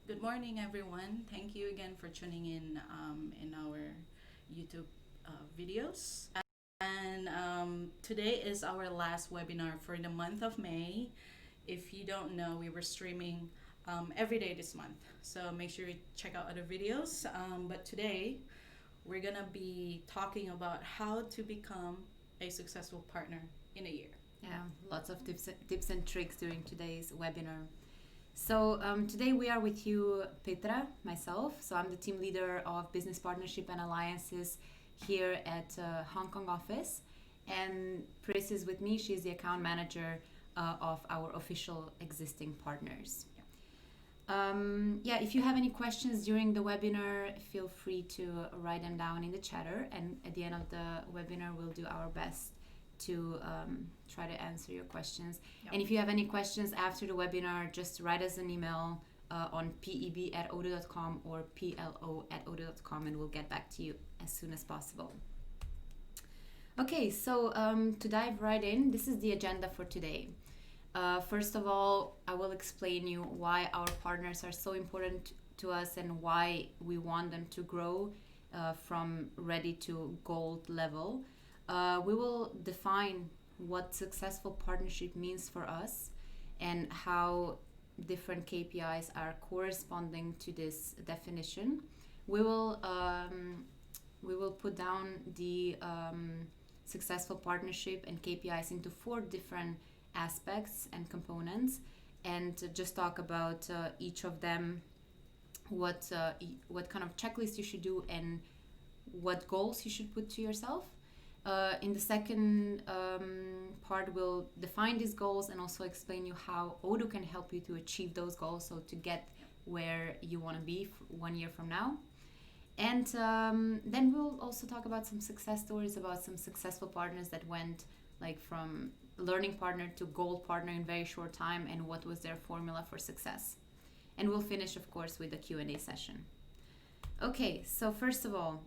Good morning, everyone. Thank you again for tuning in our YouTube videos. And today is our last webinar for the month of May. If you don't know, we were streaming every day this month. So make sure you check out other videos. But today, we're going to be talking about how to become a successful partner in a year. Yeah, lots of tips and tricks during today's webinar. So today we are with you, Petra, myself. So I'm the team leader of business partnership and alliances here at Hong Kong office, and Pris is with me. She's the account manager of our official existing partners. If you have any questions during the webinar, feel free to write them down in the chatter, and at the end of the webinar, we'll do our best to try to answer your questions. Yep. And if you have any questions after the webinar, just write us an email on peb@odoo.com or plo@odoo.com, and we'll get back to you as soon as possible. Okay, so to dive right in, this is the agenda for today. First of all, I will explain you why our partners are so important to us and why we want them to grow from ready to gold level. We will define what successful partnership means for us and how different KPIs are corresponding to this definition. We will put down the successful partnership and KPIs into 4 different aspects and components, and just talk about each of them, what kind of checklist you should do and what goals you should put to yourself. In the second part, we'll define these goals and also explain you how Odoo can help you to achieve those goals, so to get where you want to be 1 year from now. And then we'll also talk about some success stories about some successful partners that went like from learning partner to gold partner in very short time, and what was their formula for success. And we'll finish, of course, with a Q&A session. Okay, so first of all,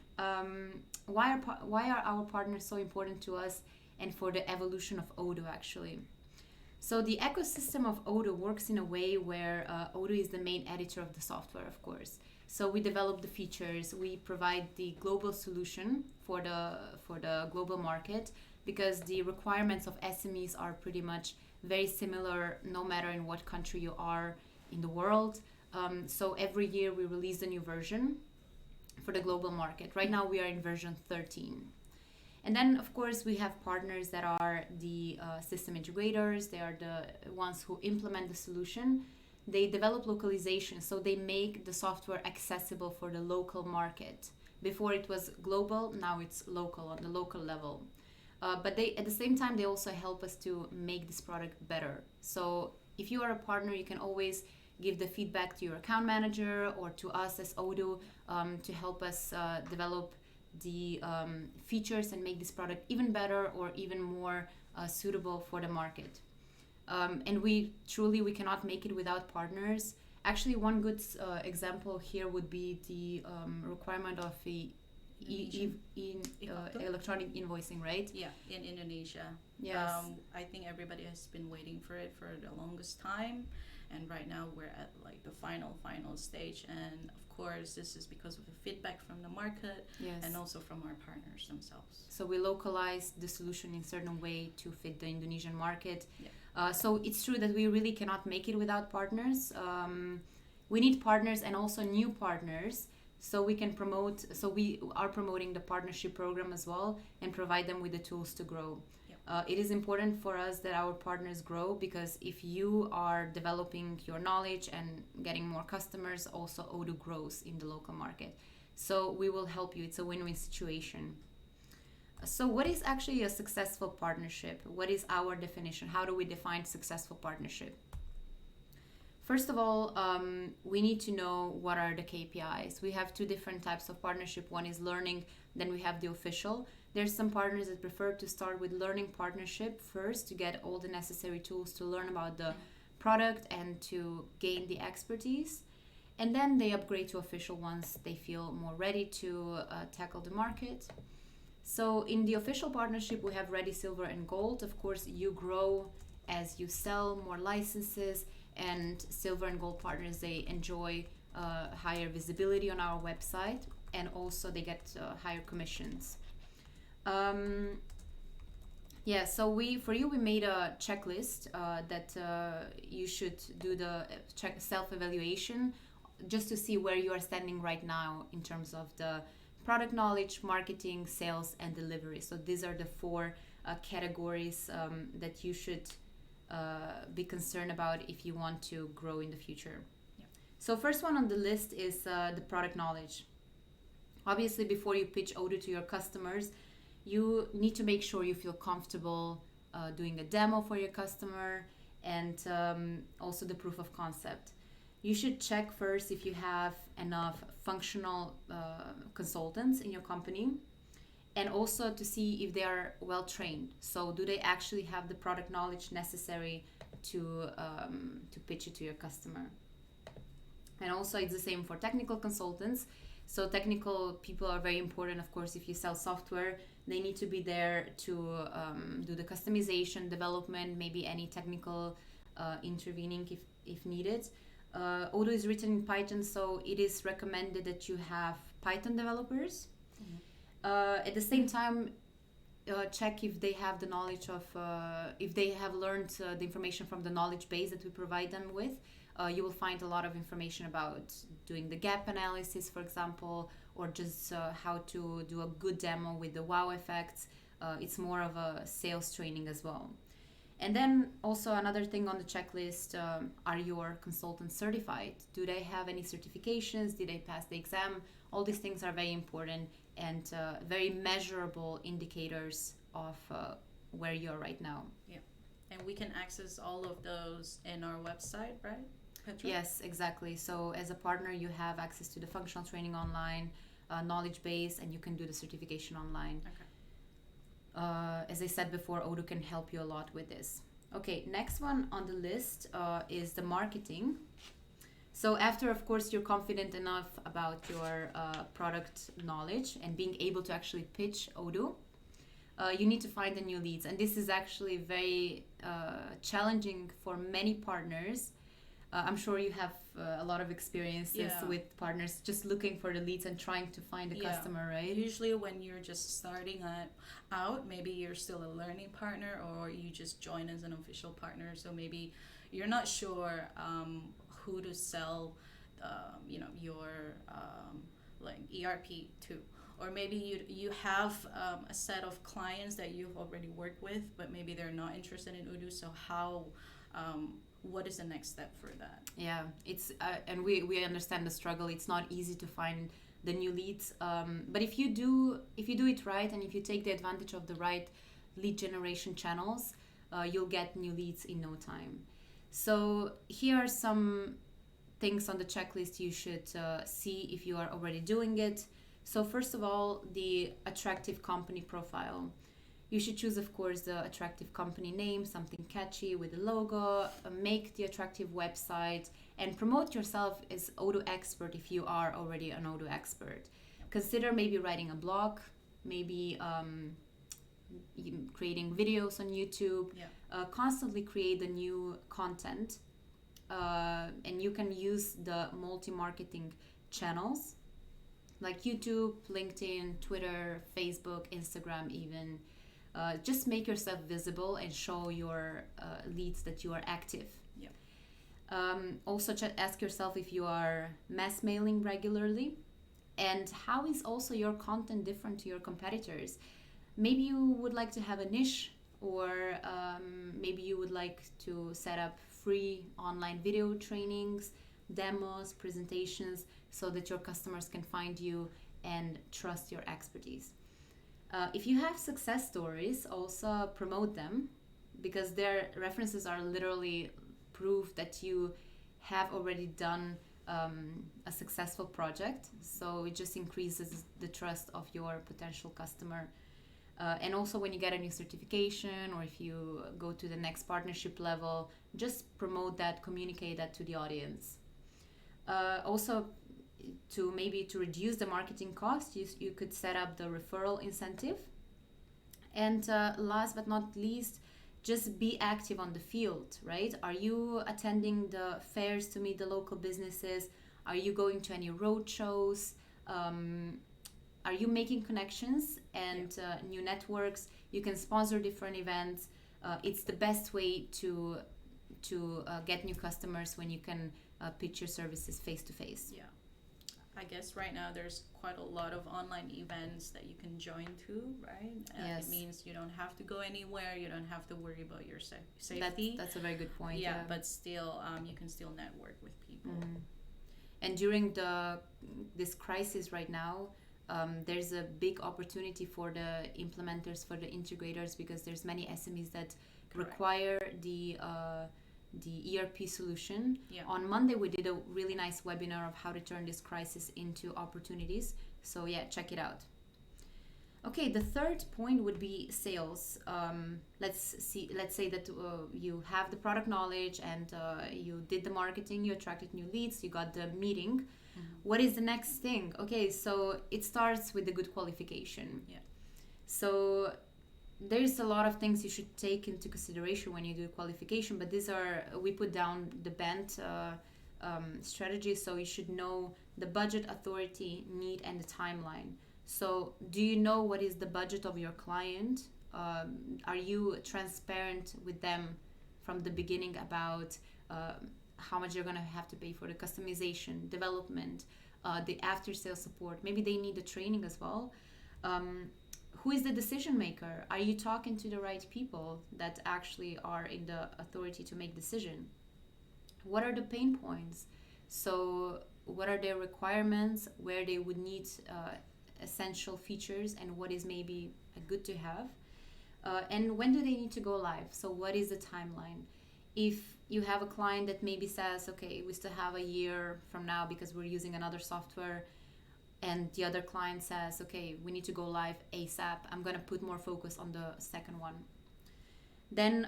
why are our partners so important to us and for the evolution of Odoo, actually? So the ecosystem of Odoo works in a way where Odoo is the main editor of the software, of course. So we develop the features, we provide the global solution for the global market, because the requirements of SMEs are pretty much very similar no matter in what country you are in the world. So every year we release a new version for the global market. Right now we are in version 13. And then, of course, we have partners that are the system integrators. They are the ones who implement the solution. They develop localization, so they make the software accessible for the local market. Before it was global, now it's local, on the local level. But they, at the same time, they also help us to make this product better. So if you are a partner, you can always give the feedback to your account manager or to us as Odoo to help us develop the features and make this product even better or even more suitable for the market. And we cannot make it without partners. Actually, one good example here would be the requirement of electronic invoicing, right? Yeah, in Indonesia. Yes. I think everybody has been waiting for it for the longest time, and right now we're at like the final stage. And of course, this is because of the feedback from the market, Yes. and also from our partners themselves. So we localize the solution in a certain way to fit the Indonesian market. Yeah. So it's true that we really cannot make it without partners. We need partners and also new partners, so we can promote. So we are promoting the partnership program as well and provide them with the tools to grow. Yep. It is important for us that our partners grow, because if you are developing your knowledge and getting more customers, also Odoo grows in the local market. So we will help you. It's a win-win situation. So what is actually a successful partnership? What is our definition? How do we define successful partnership? First of all, we need to know what are the KPIs. We have 2 different types of partnership. One is learning, then we have the official. There's some partners that prefer to start with learning partnership first to get all the necessary tools to learn about the product and to gain the expertise. And then they upgrade to official once they feel more ready to tackle the market. So in the official partnership, we have ready, silver, and gold. Of course, you grow as you sell more licenses, and silver and gold partners, they enjoy higher visibility on our website, and also they get higher commissions. Yeah, so we made a checklist that you should do the self-evaluation just to see where you are standing right now in terms of the product knowledge, marketing, sales, and delivery. So these are the four categories that you should be concerned about if you want to grow in the future. Yeah. So first one on the list is the product knowledge. Obviously, before you pitch Odoo to your customers, you need to make sure you feel comfortable doing a demo for your customer, and also the proof of concept. You should check first if you have enough functional consultants in your company, and also to see if they are well trained. So do they actually have the product knowledge necessary to pitch it to your customer? And also it's the same for technical consultants. So technical people are very important, of course. If you sell software, they need to be there to do the customization, development, maybe any technical intervening if needed. Odoo is written in Python, so it is recommended that you have Python developers. Mm-hmm. At the same time, check if they have the knowledge of, if they have learned the information from the knowledge base that we provide them with. You will find a lot of information about doing the gap analysis, for example, or just how to do a good demo with the wow effects. It's more of a sales training as well. And then also another thing on the checklist, are your consultants certified? Do they have any certifications? Did they pass the exam? All these things are very important and very measurable indicators of where you are right now. Yeah. And we can access all of those in our website, right, Petra? Yes, exactly. So as a partner, you have access to the functional training online, knowledge base, and you can do the certification online. Okay. As I said before, Odoo can help you a lot with this. Okay, next one on the list is the marketing. So after, of course, you're confident enough about your product knowledge and being able to actually pitch Odoo, you need to find the new leads. And this is actually very challenging for many partners. I'm sure you have a lot of experiences with partners just looking for the leads and trying to find the customer, right? Usually when you're just starting out, maybe you're still a learning partner or you just join as an official partner. So maybe you're not sure who to sell, your like ERP to. Or maybe you have a set of clients that you've already worked with, but maybe they're not interested in Odoo. So what is the next step for that? Yeah, it's and we understand the struggle. It's not easy to find the new leads, but if you do it right, and if you take the advantage of the right lead generation channels, you'll get new leads in no time. So here are some things on the checklist you should see if you are already doing it. So first of all, the attractive company profile. You should choose, of course, the attractive company name, something catchy with a logo, make the attractive website, and promote yourself as Odoo expert if you are already an Odoo expert. Consider maybe writing a blog, maybe creating videos on YouTube. Constantly create the new content, and you can use the multi-marketing channels like YouTube, LinkedIn, Twitter, Facebook, Instagram even. Just make yourself visible and show your leads that you are active. Also ask yourself if you are mass mailing regularly, and how is also your content different to your competitors. Maybe you would like to have a niche, or maybe you would like to set up free online video trainings, demos, presentations, so that your customers can find you and trust your expertise. If you have success stories, also promote them, because their references are literally proof that you have already done a successful project. So it just increases the trust of your potential customer. And also when you get a new certification, or if you go to the next partnership level, just promote that, communicate that to the audience. Also, to reduce the marketing cost, you could set up the referral incentive. And last but not least, just be active on the field, right? Are you attending the fairs to meet the local businesses? Are you going to any road shows? Um, are you making connections and new networks? You can sponsor different events. It's the best way to get new customers when you can pitch your services face to face. Yeah. I guess right now there's quite a lot of online events that you can join to, right? Yes. It means you don't have to go anywhere. You don't have to worry about your safety. That's a very good point. Yeah, but still, you can still network with people. And during this crisis right now, there's a big opportunity for the implementers, for the integrators, because there's many SMEs that Correct. require the ERP solution. Yeah. On Monday, we did a really nice webinar of how to turn this crisis into opportunities. So yeah, check it out. Okay, the third point would be sales. Let's say that you have the product knowledge and you did the marketing, you attracted new leads, you got the meeting. What is the next thing? Okay, so it starts with the good qualification. Yeah. So there's a lot of things you should take into consideration when you do qualification, but we put down the band strategy. So you should know the budget, authority, need, and the timeline. So do you know what is the budget of your client? Are you transparent with them from the beginning about how much you're going to have to pay for the customization, development, the after sales support? Maybe they need the training as well. Who is the decision maker? Are you talking to the right people that actually are in the authority to make decision? What are the pain points? So what are their requirements, where they would need essential features, and what is maybe a good to have? And when do they need to go live? So what is the timeline? If you have a client that maybe says, okay, we still have a year from now because we're using another software, and the other client says, okay, we need to go live ASAP, I'm going to put more focus on the second one. Then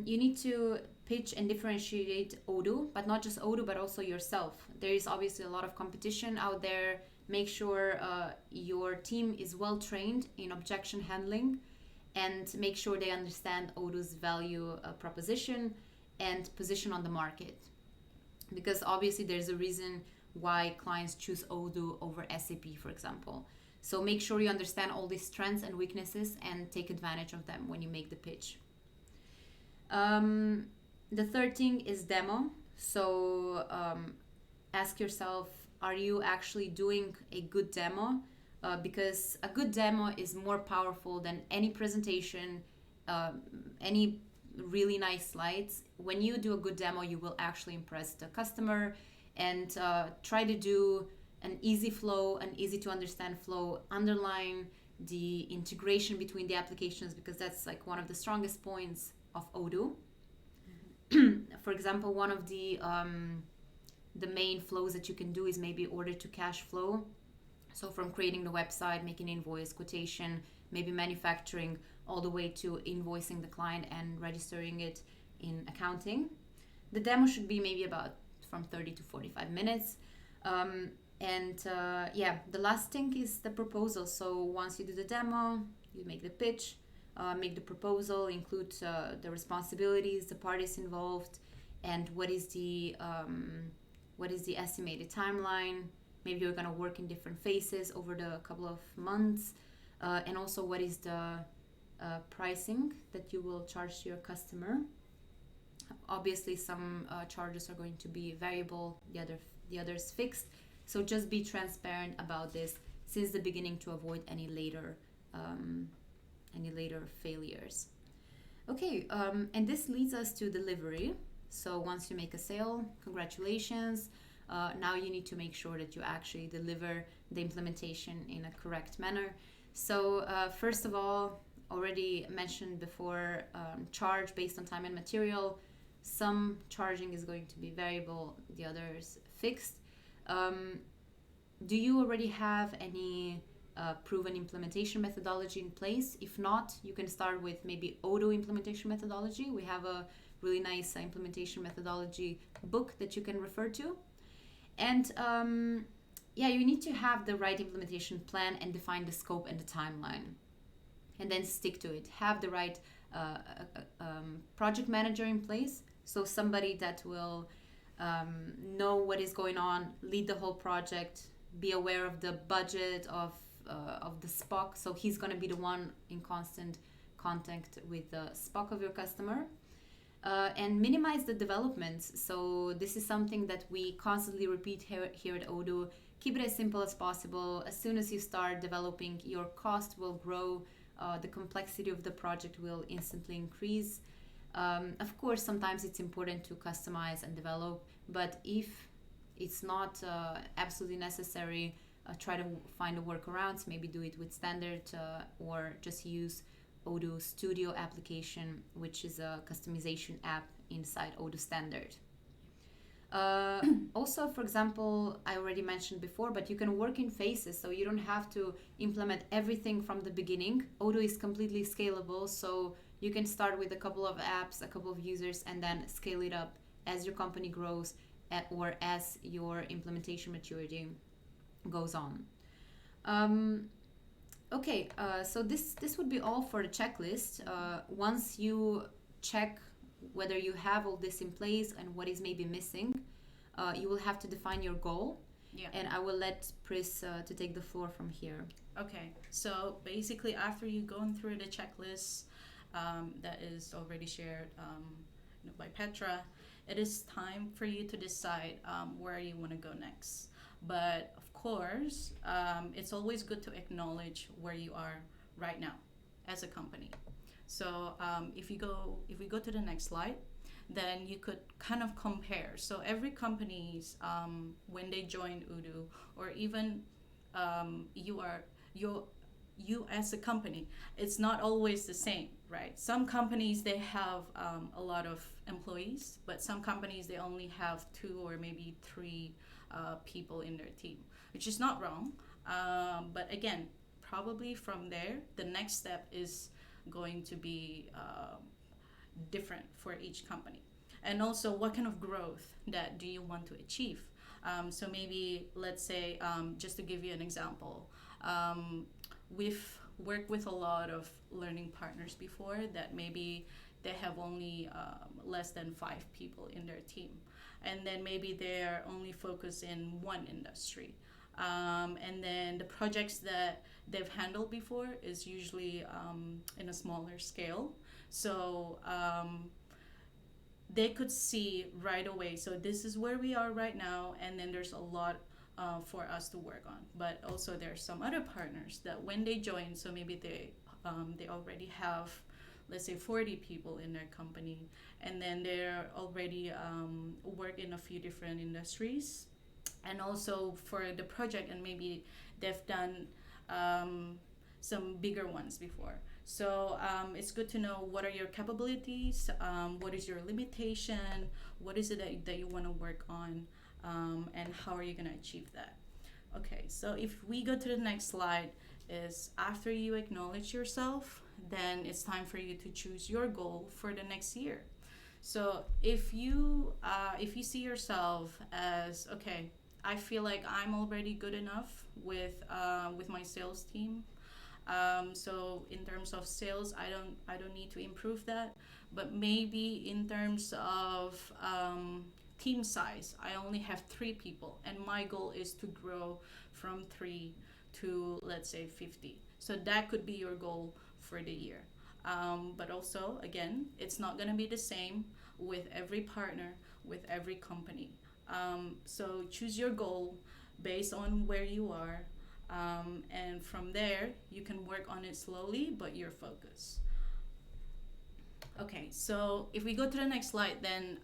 you need to pitch and differentiate Odoo, but not just Odoo, but also yourself. There is obviously a lot of competition out there. Make sure your team is well trained in objection handling, and make sure they understand Odoo's value proposition and position on the market. Because obviously there's a reason why clients choose Odoo over SAP, for example. So make sure you understand all these strengths and weaknesses and take advantage of them when you make the pitch. The third thing is demo. So ask yourself, are you actually doing a good demo? Because a good demo is more powerful than any presentation, any really nice slides. When you do a good demo, you will actually impress the customer, and try to do an easy flow, an easy to understand flow. Underline the integration between the applications, because that's like one of the strongest points of Odoo. For example, one of the main flows that you can do is maybe order to cash flow. So from creating the website, making invoice, quotation, maybe manufacturing, all the way to invoicing the client and registering it in accounting. The demo should be maybe about from 30 to 45 minutes. The last thing is the proposal. So once you do the demo, you make the pitch, make the proposal, include the responsibilities, the parties involved, and what is the estimated timeline. Maybe you're going to work in different phases over the couple of months, and also what is the pricing that you will charge to your customer. Obviously, some charges are going to be variable, the others fixed. So just be transparent about this since the beginning to avoid any later failures. Okay, and this leads us to delivery. So once you make a sale, congratulations. Now you need to make sure that you actually deliver the implementation in a correct manner. So first of all, already mentioned before, charge based on time and material. Some charging is going to be variable, the others fixed. Do you already have any proven implementation methodology in place? If not, you can start with maybe Odoo implementation methodology. We have a really nice implementation methodology book that you can refer to. And you need to have the right implementation plan and define the scope and the timeline, and then stick to it. Have the right project manager in place, so somebody that will know what is going on, lead the whole project, be aware of the budget of the SPOC. So he's going to be the one in constant contact with the SPOC of your customer. And minimize the developments. So this is something that we constantly repeat here at Odoo. Keep it as simple as possible. As soon as you start developing, your cost will grow. The complexity of the project will instantly increase. Of course, sometimes it's important to customize and develop, but if it's not absolutely necessary, try to find a workarounds. Maybe do it with standard or just use Odoo Studio application, which is a customization app inside Odoo Standard. Also, for example, I already mentioned before, but you can work in phases, so you don't have to implement everything from the beginning. Odoo is completely scalable, so you can start with a couple of apps, a couple of users, and then scale it up as your company grows or as your implementation maturity goes on. Okay, so this would be all for the checklist. Once you check whether you have all this in place and what is maybe missing, you will have to define your goal. Yeah. And I will let Pris to take the floor from here. Okay, so basically after you going through the checklist that is already shared by Petra, it is time for you to decide where you want to go next. But of course, it's always good to acknowledge where you are right now as a company. So if we go to the next slide, then you could kind of compare. So every company's when they join Odoo, or even you as a company, it's not always the same, right? Some companies they have a lot of employees, but some companies they only have 2 or maybe 3 people in their team, which is not wrong. But again, probably from there, the next step is going to be different for each company. And also, what kind of growth that do you want to achieve? So maybe, let's say, just to give you an example, we've worked with a lot of learning partners before that maybe they have only less than 5 people in their team. And then maybe they're only focused in one industry. And then the projects that they've handled before is usually in a smaller scale. So they could see right away. So this is where we are right now, and then there's a lot for us to work on. But also there's some other partners that when they join, so maybe they already have, let's say, 40 people in their company, and then they're already work in a few different industries, and also for the project, and maybe they've done some bigger ones before. So it's good to know what are your capabilities, what is your limitation, what is it that you want to work on, and how are you going to achieve that. Okay, so if we go to the next slide, is after you acknowledge yourself, then it's time for you to choose your goal for the next year. So if you see yourself as, okay, I feel like I'm already good enough with my sales team. So in terms of sales, I don't need to improve that. But maybe in terms of team size, I only have 3 people, and my goal is to grow from 3 to, let's say, 50. So that could be your goal for the year. But also, again, it's not going to be the same with every partner, with every company. So choose your goal based on where you are, and from there you can work on it slowly, but your focus. Okay, so if we go to the next slide, then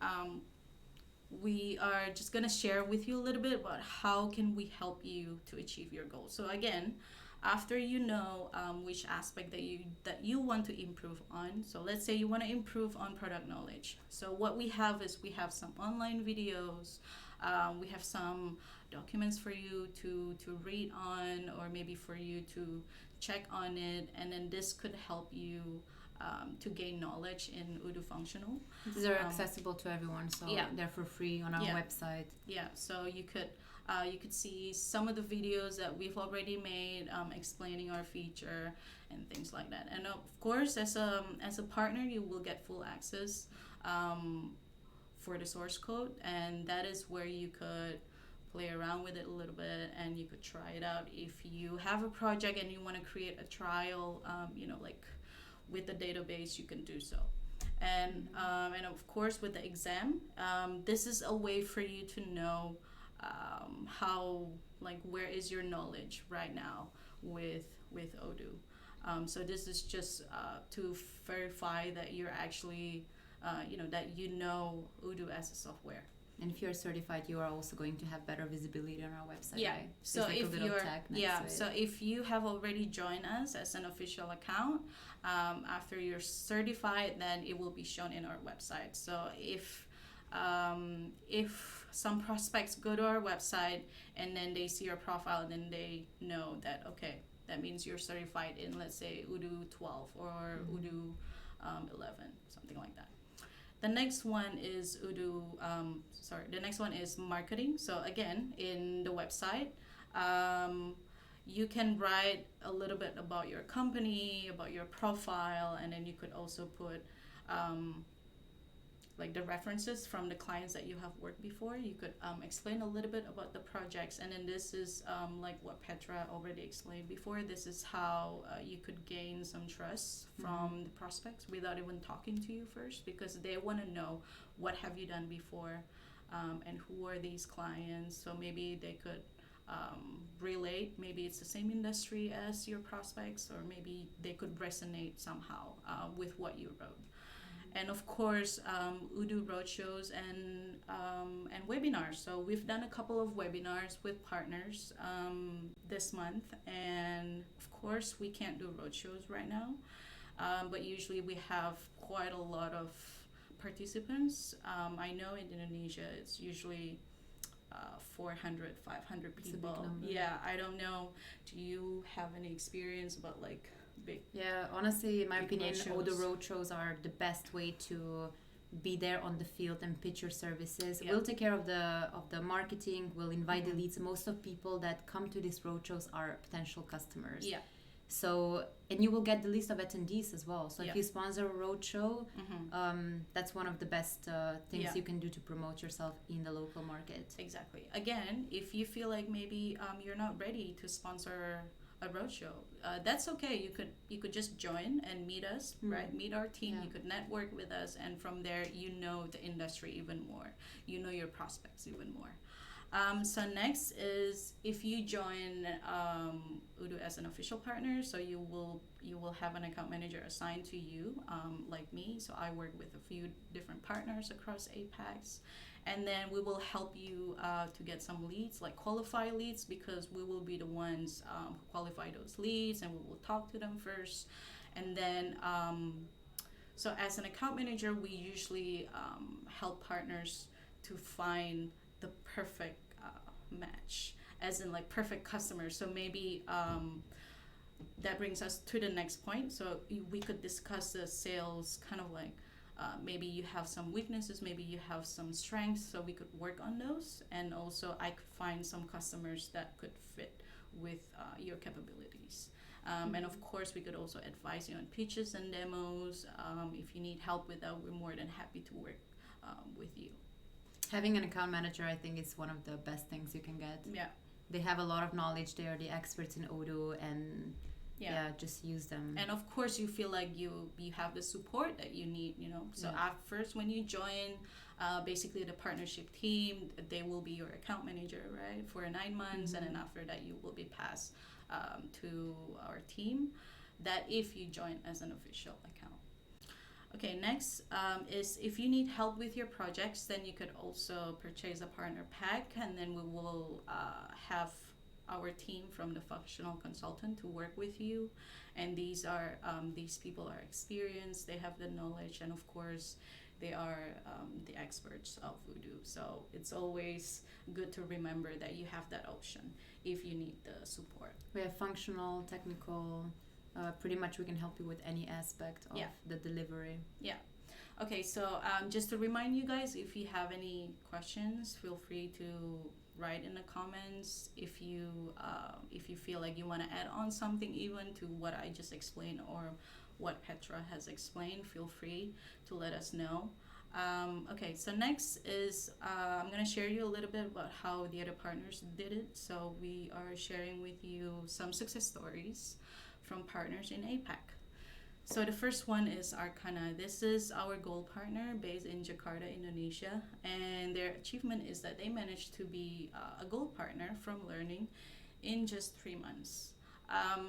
we are just going to share with you a little bit about how can we help you to achieve your goal. So again, after you know which aspect that you want to improve on, so let's say you want to improve on product knowledge. So what we have is we have some online videos, we have some documents for you to read on, or maybe for you to check on it, and then this could help you to gain knowledge in Odoo Functional. These are accessible to everyone, so yeah, they're for free on our website. Yeah, so you could see some of the videos that we've already made explaining our feature and things like that. And of course, as a partner, you will get full access for the source code, and that is where you could play around with it a little bit and you could try it out. If you have a project and you want to create a trial, like with the database, you can do so. And of course with the exam, this is a way for you to know how, like, where is your knowledge right now with Odoo. So this is just to verify that you're actually that you know Odoo as a software. And if you're certified, you are also going to have better visibility on our website, Yeah. right? So like if if you have already joined us as an official account, after you're certified, then it will be shown in our website. So if some prospects go to our website and then they see your profile, then they know that, okay, that means you're certified in, let's say, Odoo 12 or Odoo 11, something like that. The next one is Odoo. The next one is marketing. So again, in the website, you can write a little bit about your company, about your profile, and then you could also put like the references from the clients that you have worked before. You could explain a little bit about the projects, and then this is like what Petra already explained before. This is how you could gain some trust from the prospects without even talking to you first, because they want to know what have you done before, and who are these clients. So maybe they could relate. Maybe it's the same industry as your prospects, or maybe they could resonate somehow with what you wrote. And of course, Odoo roadshows and webinars. So we've done a couple of webinars with partners this month, and of course we can't do roadshows right now, but usually we have quite a lot of participants. I know in Indonesia it's usually 400, 500 It's a people. big number. Yeah, I don't know. Do you have any experience about like big? Yeah, honestly, in my Big opinion, all the roadshows. roadshows are the best way to be there on the field and pitch your services. Yeah. We'll take care of the marketing. We'll invite the Mhm. leads. Most of people that come to these roadshows are potential customers. Yeah. So, and you will get the list of attendees as well. So Yeah. if you sponsor a roadshow, Mm-hmm. that's one of the best things Yeah. you can do to promote yourself in the local market. Exactly. Again, if you feel like maybe you're not ready to sponsor a roadshow, that's okay. You could just join and meet us, right? Meet our team. Yeah. You could network with us, and from there, you know the industry even more. You know your prospects even more. So next is if you join Odoo as an official partner, so you will have an account manager assigned to you, like me. So I work with a few different partners across APACs, and then we will help you to get some leads, like qualify leads, because we will be the ones who qualify those leads, and we will talk to them first, and then. So as an account manager, we usually help partners to find the perfect match, as in like perfect customers. So maybe that brings us to the next point. So we could discuss the sales kind of like maybe you have some weaknesses, maybe you have some strengths, so we could work on those, and also I could find some customers that could fit with your capabilities. And of course, we could also advise you on pitches and demos. If you need help with that, we're more than happy to work with you. Having an account manager, I think, is one of the best things you can get. Yeah. They have a lot of knowledge. They are the experts in Odoo, and just use them. And of course, you feel like you have the support that you need. So at first, when you join, basically the partnership team, they will be your account manager, right, for 9 months, and then after that, you will be passed to our team. That if you join as an official account. Okay, next is if you need help with your projects, then you could also purchase a partner pack, and then we will have our team from the functional consultant to work with you. And these people are experienced, they have the knowledge, and of course they are the experts of Odoo. So it's always good to remember that you have that option if you need the support. We have functional, technical. Pretty much we can help you with any aspect of the delivery. Yeah. Okay, so just to remind you guys, if you have any questions, feel free to write in the comments. If you feel like you want to add on something even to what I just explained or what Petra has explained, feel free to let us know. Okay, so next is I'm going to share you a little bit about how the other partners did it. So we are sharing with you some success stories from partners in APAC. So the first one is Arcana. This is our gold partner based in Jakarta, Indonesia, and their achievement is that they managed to be a gold partner from learning in just 3 months.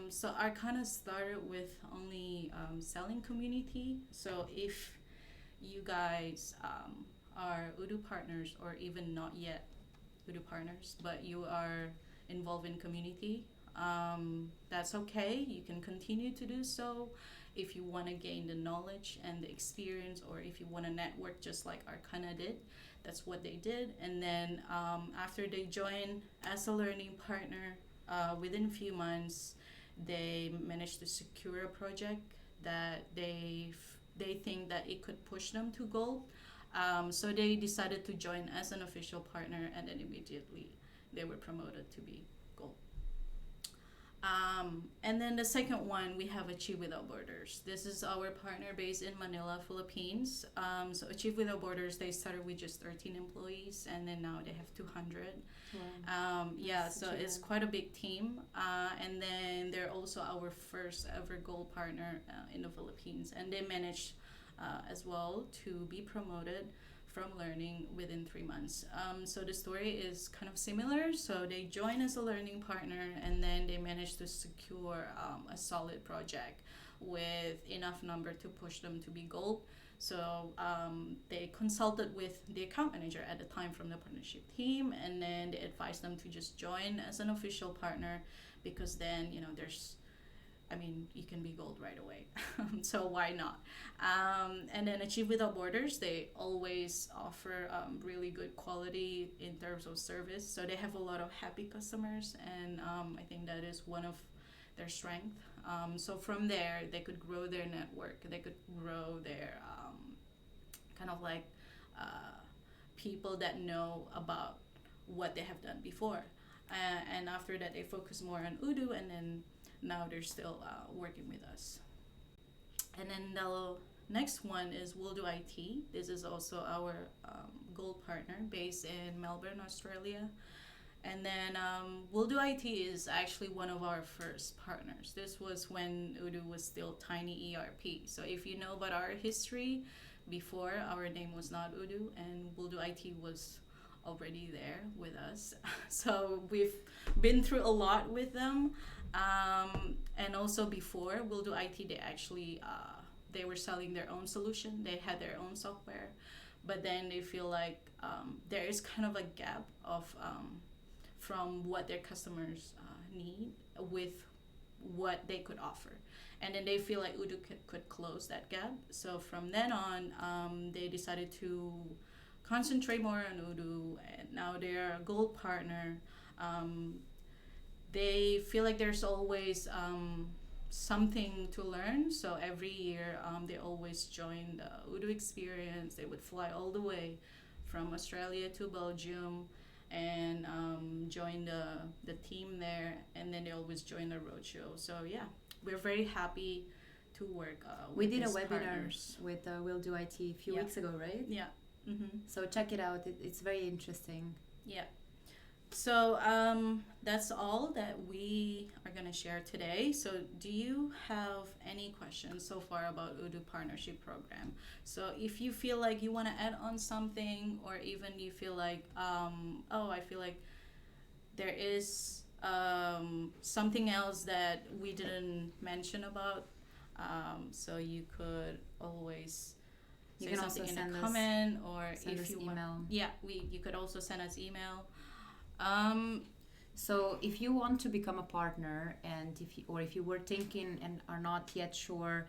So Arcana started with only selling community. So if you guys are Odoo partners or even not yet Odoo partners, but you are involved in community, that's okay. You can continue to do so if you want to gain the knowledge and the experience, or if you want to network just like Arcana did. That's what they did. And then after they joined as a learning partner, within a few months, they managed to secure a project that they think that it could push them to gold. So they decided to join as an official partner, and then immediately they were promoted to be gold. And then the second one, we have Achieve Without Borders. This is our partner based in Manila, Philippines. So Achieve Without Borders, they started with just 13 employees, and then now they have 200. Wow. Yeah, so it's quite a big team. And then they're also our first ever gold partner in the Philippines, and they managed as well to be promoted from learning within 3 months. So the story is kind of similar. So they join as a learning partner, and then they manage to secure a solid project with enough number to push them to be gold. So they consulted with the account manager at the time from the partnership team, and then they advised them to just join as an official partner, because then there's, I mean, you can be gold right away. So why not? And then Achieve Without Borders, they always offer really good quality in terms of service. So they have a lot of happy customers, and I think that is one of their strength. So from there, they could grow their network. They could grow their kind of like people that know about what they have done before. And after that, they focus more on Odoo, and then now they're still working with us. And then the next one is We'll Do IT. This is also our gold partner based in Melbourne, Australia. And then We'll Do IT is actually one of our first partners. This was when Odoo was still tiny ERP. So if you know about our history, before our name was not Odoo, and We'll Do IT was already there with us. So we've been through a lot with them. And also before We'll Do IT, they actually they were selling their own solution. They had their own software, but then they feel like there is kind of a gap of from what their customers need with what they could offer, and then they feel like Odoo could close that gap. So from then on, they decided to concentrate more on Odoo, and now they're a gold partner. They feel like there's always something to learn. So every year, they always join the Odoo experience. They would fly all the way from Australia to Belgium and join the team there. And then they always join the roadshow. So yeah, we're very happy to work We with did a these webinar partners. with We'll Do IT a few Yeah. weeks ago, right? Yeah. Mm-hmm. So check it out. It's very interesting. Yeah. So that's all that we are going to share today. So do you have any questions so far about Odoo Partnership Program? So if you feel like you want to add on something, or even you feel like, oh, I feel like there is something else that we didn't mention about, so you could always You say can something also in send a us comment, or send if us you want, email. yeah, you could also send us email. So if you want to become a partner, and if you were thinking and are not yet sure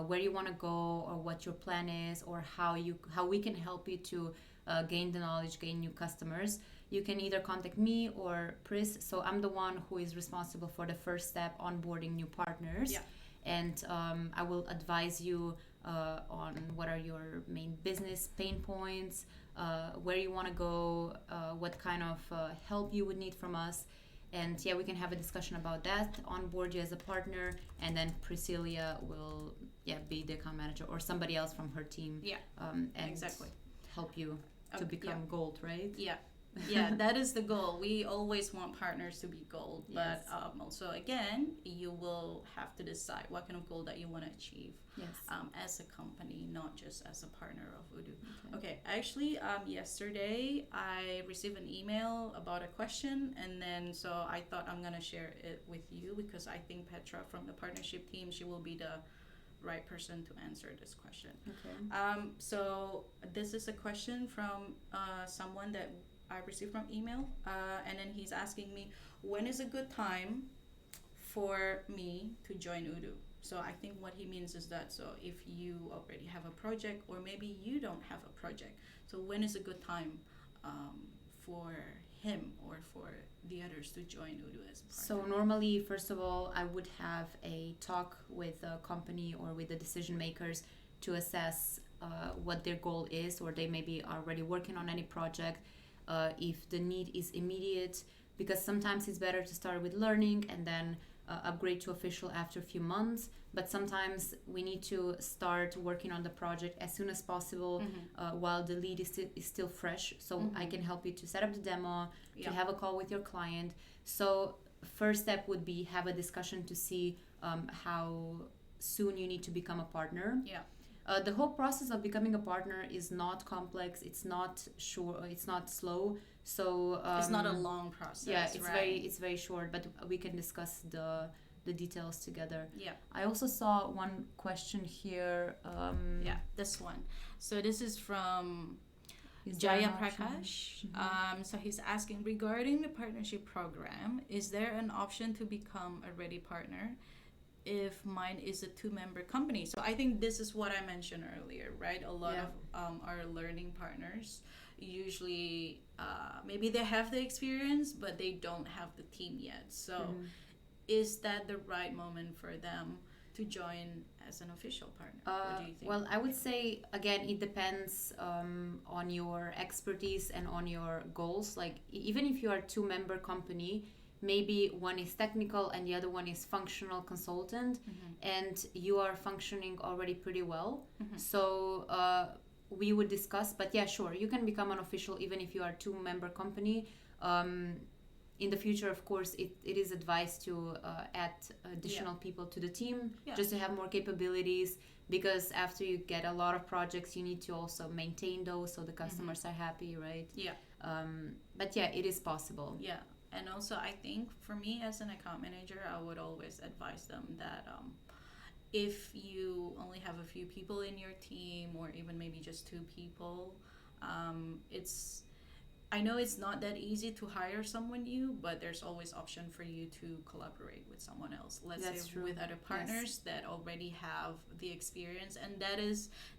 where you want to go, or what your plan is, or how we can help you to gain the knowledge, gain new customers, you can either contact me or Pris. So I'm the one who is responsible for the first step, onboarding new partners. Yeah. And I will advise you on what are your main business pain points, where you want to go, what kind of help you would need from us. And yeah, we can have a discussion about that, onboard you as a partner, and then Priscilla will be the account manager or somebody else from her team. Yeah, and exactly. help you to become gold, right? Yeah. Yeah, that is the goal. We always want partners to be gold, but Yes. Also, again, you will have to decide what kind of goal that you want to achieve Yes. as a company, not just as a partner of Odoo. Okay, actually, yesterday I received an email about a question, and then so I thought I'm gonna share it with you because I think Petra from the partnership team, she will be the right person to answer this question. Okay. So this is a question from someone that I received from email, and then he's asking me when is a good time for me to join Odoo. So I think what he means is that so if you already have a project or maybe you don't have a project, so when is a good time for him or for the others to join Odoo as a partner? So normally, first of all, I would have a talk with a company or with the decision makers to assess what their goal is, or they maybe are already working on any project. If the need is immediate, because sometimes it's better to start with learning and then upgrade to official after a few months, but sometimes we need to start working on the project as soon as possible while the lead is still fresh. So I can help you to set up the demo, to have a call with your client. So first step would be have a discussion to see how soon you need to become a partner. The whole process of becoming a partner is not complex. It's not it's not slow. So it's not a long process. Yeah, it's very short. But we can discuss the details together. Yeah. I also saw one question here. This one. So this is from Jaya Prakash. So he's asking regarding the partnership program. Is there an option to become a ready partner if mine is a 2-member company? So I think this is what I mentioned earlier, right? A lot of our learning partners usually maybe they have the experience but they don't have the team yet. So is that the right moment for them to join as an official partner? What do you think? Well, I would say again it depends on your expertise and on your goals. Like even if you are a 2-member company, maybe one is technical and the other one is functional consultant, and you are functioning already pretty well. So we would discuss, but yeah, sure, you can become an official even if you are a 2-member company. In the future, of course, it is advised to add additional people to the team just to have more capabilities, because after you get a lot of projects, you need to also maintain those so the customers are happy, right? But yeah, it is possible. And also, I think for me as an account manager, I would always advise them that if you only have a few people in your team, or even maybe just 2 people, I know it's not that easy to hire someone new, but there's always option for you to collaborate with someone else. Let's say with other partners that already have the experience, and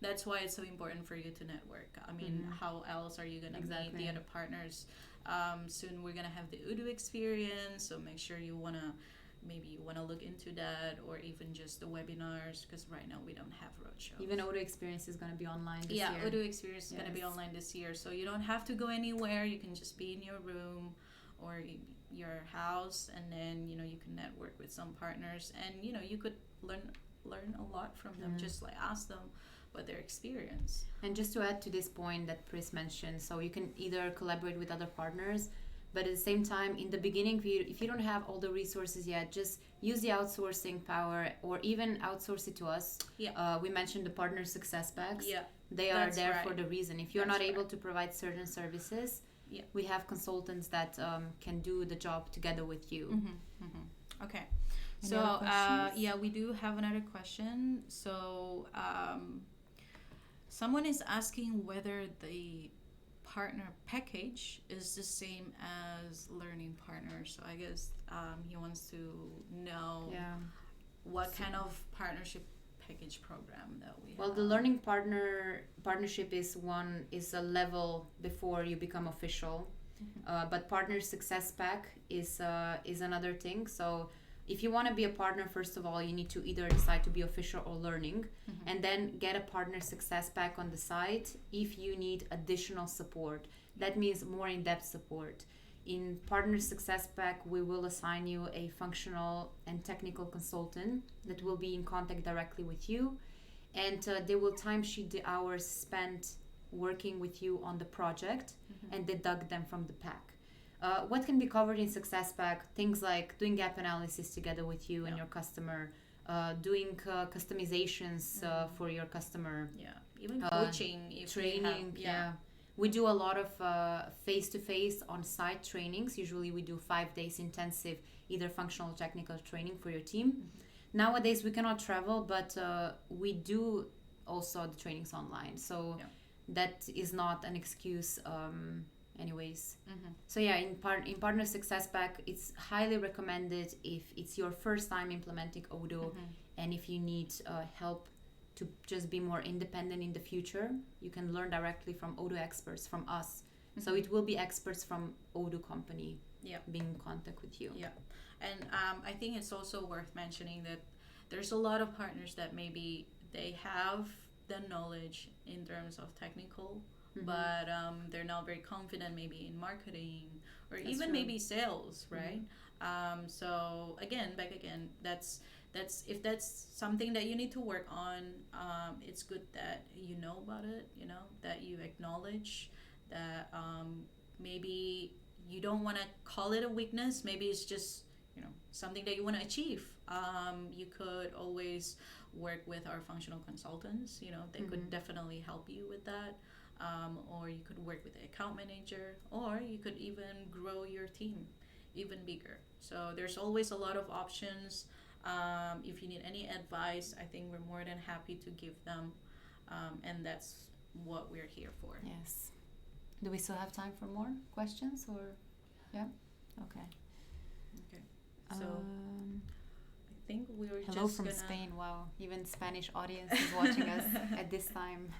that's why it's so important for you to network. I mean, how else are you gonna meet the other partners? Soon we're gonna have the Odoo experience, so make sure you wanna look into that, or even just the webinars, because right now we don't have roadshows. Even Odoo experience is gonna be online this year. Odoo experience is gonna be online this year, so you don't have to go anywhere. You can just be in your room or your house, and then you can network with some partners, and you could learn a lot from them. Just like ask them what their experience. And just to add to this point that Pris mentioned, so you can either collaborate with other partners, but at the same time, in the beginning, if you don't have all the resources yet, just use the outsourcing power, or even outsource it to us. We mentioned the partner success packs. They are there for the reason. If you're not able to provide certain services, we have consultants that can do the job together with you. Okay. So we do have another question. So someone is asking whether the partner package is the same as learning partner. So I guess he wants to know what kind of partnership package program that we have. Well, the learning partnership is a level before you become official, but partner success pack is another thing. So if you want to be a partner, first of all, you need to either decide to be official or learning, and then get a partner success pack on the side if you need additional support. That means more in-depth support. In Partner Success Pack, we will assign you a functional and technical consultant that will be in contact directly with you, and they will timesheet the hours spent working with you on the project and deduct them from the pack. What can be covered in Success Pack? Things like doing gap analysis together with you and your customer, doing customizations for your customer. Yeah, even coaching, if training. They have, We do a lot of face-to-face on-site trainings. Usually we do 5 days intensive, either functional or technical training for your team. Nowadays we cannot travel, but we do also the trainings online. So that is not an excuse anyways. So yeah, in Partner Success Pack, it's highly recommended if it's your first time implementing Odoo and if you need help to just be more independent in the future. You can learn directly from Odoo experts, from us. So it will be experts from Odoo company being in contact with you. Yeah, and I think it's also worth mentioning that there's a lot of partners that maybe they have the knowledge in terms of technical, but they're not very confident maybe in marketing or That's even true. maybe sales, right? So again, that's if that's something that you need to work on, it's good that you know about it, that you acknowledge that maybe you don't want to call it a weakness, maybe it's just something that you want to achieve. You could always work with our functional consultants, they could definitely help you with that. Or you could work with the account manager, or you could even grow your team even bigger. So there's always a lot of options. If you need any advice, I think we're more than happy to give them, and that's what we're here for. Yes. Do we still have time for more questions, or okay. So I think we were hello just from gonna... Spain. Wow, even Spanish audience is watching us at this time.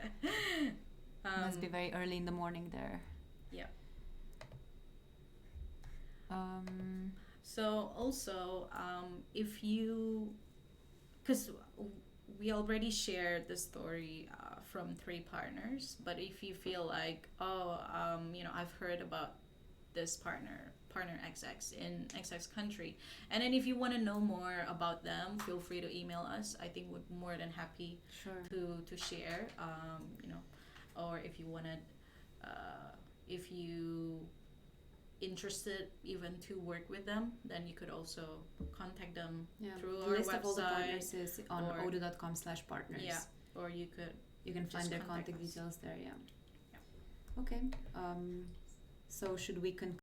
Must be very early in the morning there. Yeah. So also, if you, because we already shared the story from 3 partners, but if you feel like, I've heard about this partner XX in XX country, and then if you want to know more about them, feel free to email us. I think we're more than happy to share, or if you want to, if you interested even to work with them, then you could also contact them through our list website. Of all the partners is on odoo.com/partners. Yeah, or you can find their contact details there. Okay. So should we conclude